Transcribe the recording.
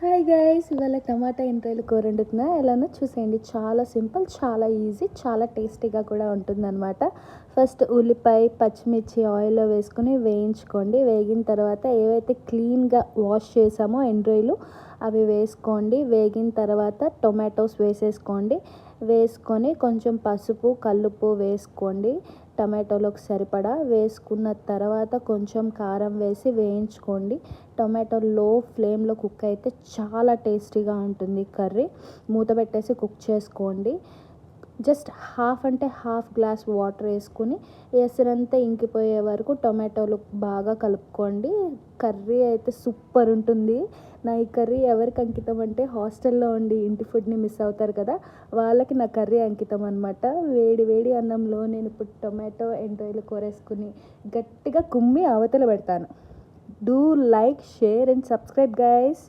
Hi guys, ఇవాళ టమాటా ఎంట్రాయిలు కూర వండుతున్నా. ఎలానో చూసేయండి. చాలా సింపుల్, చాలా ఈజీ, చాలా టేస్టీగా కూడా ఉంటుందన్నమాట. ఫస్ట్ ఉల్లిపాయ, పచ్చిమిర్చి ఆయిల్లో వేసుకొని వేయించుకోండి. వేగిన తర్వాత ఏవైతే క్లీన్గా వాష్ చేసామో ఎండ్రాయిలు అవి వేసుకోండి. వేగిన తర్వాత టొమాటోస్ వేసేసుకోండి. వేసుకొని కొంచెం పసుపు, కల్లుప్పు వేసుకోండి. టమాటోలోకి సరిపడా వేసుకున్న తర్వాత కొంచెం కారం వేసి వేయించుకోండి. టొమాటో లో ఫ్లేమ్లో కుక్ అయితే చాలా టేస్టీగా ఉంటుంది కర్రీ. మూత పెట్టేసి కుక్ చేసుకోండి. జస్ట్ హాఫ్ గ్లాస్ వాటర్ వేసుకుని ఎసరంతా ఇంకిపోయే వరకు టొమాటోలు బాగా కలుపుకోండి. కర్రీ అయితే సూపర్ ఉంటుంది. నా ఈ కర్రీ ఎవరికి అంకితం అంటే హాస్టల్లో ఉండి ఇంటి ఫుడ్ని మిస్ అవుతారు కదా, వాళ్ళకి నా కర్రీ అంకితం అనమాట. వేడి వేడి అన్నంలో నేను ఇప్పుడు టొమాటో ఎండ్రాయిలు కూరేసుకుని గట్టిగా కుమ్మి అవతల పెడతాను. Do like, share and subscribe guys.